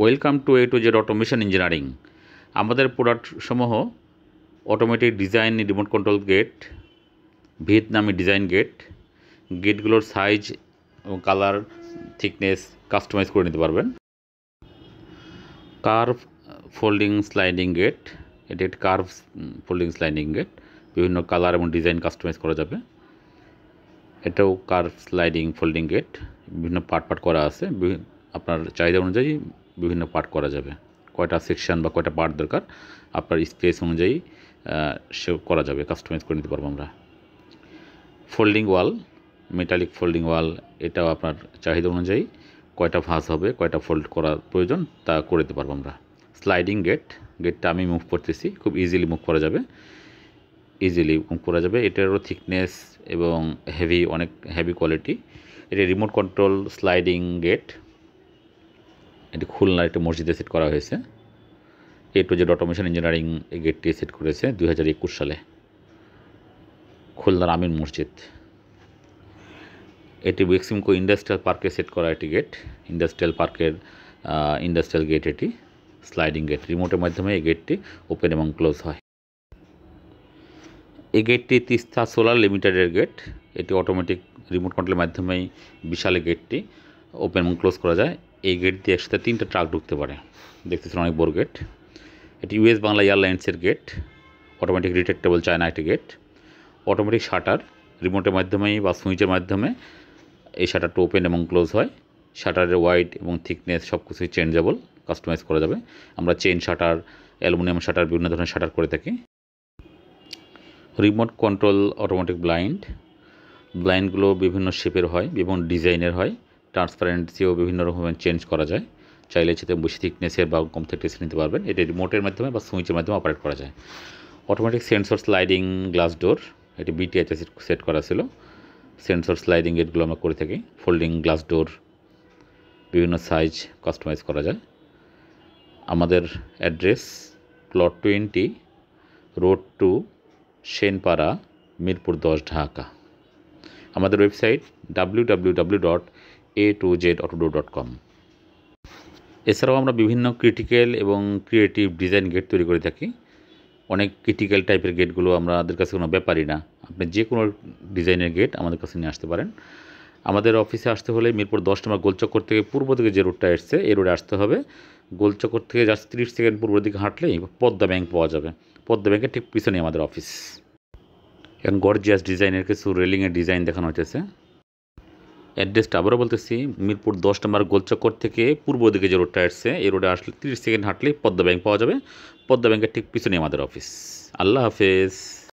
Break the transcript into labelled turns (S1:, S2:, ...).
S1: Welcome to A to Z automation engineering. আমাদের product সমূহ automatic design remote control gate, ভিয়েতনামি design gate, গেটগুলোর size এবং colour thickness customise করে নিতে পারবেন। কার্ভ ফোল্ডিং স্লাইডিং গেট, এটি একটি কার্ভ ফোল্ডিং স্লাইডিং গেট, বিভিন্ন কালার এবং ডিজাইন কাস্টমাইজ করা যাবে। এটাও কার্ভ স্লাইডিং ফোল্ডিং গেট, বিভিন্ন পার্ট করা আছে, আপনার চাহিদা অনুযায়ী বিভিন্ন পার্ট করা যাবে। কয়টা সেকশন বা কয়টা পার্ট দরকার আপনার স্পেস অনুযায়ী সে করা যাবে, কাস্টমাইজ করে নিতে পারবো আমরা। ফোল্ডিং ওয়াল, মেটালিক ফোল্ডিং ওয়াল, এটাও আপনার চাহিদা অনুযায়ী কয়টা ভাঁজ হবে, কয়টা ফোল্ড করা প্রয়োজন তা করে দিতে পারবো আমরা। স্লাইডিং গেট, গেটটা আমি মুভ করতেছি, খুব ইজিলি মুভ করা যাবে, এটারও থিকনেস এবং অনেক হেভি কোয়ালিটি। এটা রিমোট কন্ট্রোল স্লাইডিং গেট, এটি খুলনার একটা মসজিদে সেট করা হয়েছে। A to Z automation engineering এই গেটটি সেট করেছে 2021 সালে খুলনার আমিন মসজিদ। এটি বেক্সিমকো ইন্ডাস্ট্রিয়াল পার্কে সেট করা একটি গেট, ইন্ডাস্ট্রিয়াল পার্কের ইন্ডাস্ট্রিয়াল গেট। এটি স্লাইডিং গেট, রিমোটের মাধ্যমে এই গেটটি ওপেন এবং ক্লোজ হয়। এই গেটটি তিস্তা সোলার লিমিটেডের গেট, এটি অটোমেটিক রিমোট কন্ট্রোলের মাধ্যমেই বিশাল গেটটি ওপেন এবং ক্লোজ করা যায়। এই গেট দিয়ে একসাথে 3টা ট্রাক ঢুকতে পারে, দেখতেছেন অনেক বড় গেট। এটি US বাংলা এয়ারলাইন্সের গেট, অটোমেটিক রিট্রাক্টেবল চায়না একটি গেট। অটোমেটিক শাটার, রিমোটের মাধ্যমেই বা সুইচের মাধ্যমে এই শাটারটা ওপেন এবং ক্লোজ হয়। শাটারের ওয়াইড এবং থিকনেস সব কিছুই চেঞ্জেবল, কাস্টমাইজ করা যাবে। আমরা চেইন শাটার, অ্যালুমিনিয়াম শাটার, বিভিন্ন ধরনের শাটার করে থাকি। রিমোট কন্ট্রোল অটোমেটিক ব্লাইন্ডগুলো বিভিন্ন শেপের হয়, বিভিন্ন ডিজাইনের হয়, ট্রান্সপারেন্সিও বিভিন্ন রকমের চেঞ্জ করা যায়। চাইলে সেটা বেশি থিকনেসের বা কম থিকনেস নিতে পারবেন। এটি রিমোটের মাধ্যমে বা সুইচের মাধ্যমে অপারেট করা যায়। Automatic sensor sliding glass door, এটি BTH সেট করা ছিল। সেন্সর স্লাইডিং গেটগুলো আমরা করে থাকি। ফোল্ডিং গ্লাস ডোর, বিভিন্ন সাইজ কাস্টমাইজ করা যায়। আমাদের address plot 20, road 2, Senpara, Mirpur 10, Dhaka. আমাদের ওয়েবসাইট www.a2zauto.com। এছাড়াও আমরা বিভিন্ন ক্রিটিক্যাল এবং ক্রিয়েটিভ ডিজাইন গেট তৈরি করে থাকি। অনেক ক্রিটিক্যাল টাইপের গেটগুলো আমাদের কাছে কোনো ব্যাপারই না, আপনি যে কোনো ডিজাইনের গেট আমাদের কাছে নিয়ে আসতে পারেন। আমাদের অফিসে আসতে হলে মিরপুর 10 নম্বর গোলচক্কর থেকে পূর্ব দিকে যে রোডটা এসছে এই রোডে আসতে হবে। গোলচক্কর থেকে জাস্ট 30 সেকেন্ড পূর্ব দিকে হাঁটলেই পদ্মা ব্যাংক পাওয়া যাবে। পদ্মা ব্যাংকের ঠিক পিছনে আমাদের অফিস। এখন গর্জিয়াস ডিজাইনের কিছু রেলিংয়ের ডিজাইন দেখানো হচ্ছে। অ্যাড্রেসটা আবারও বলতেছি, মিরপুর 10 নম্বর গোলচক্কর থেকে পূর্ব দিকে যে রোডটা আসছে এই রোডে আসলে 30 সেকেন্ড হাঁটলেই পদ্মা ব্যাংক পাওয়া যাবে। পদ্মা ব্যাংকের ঠিক পিছনে আমাদের অফিস। আল্লাহ হাফেজ।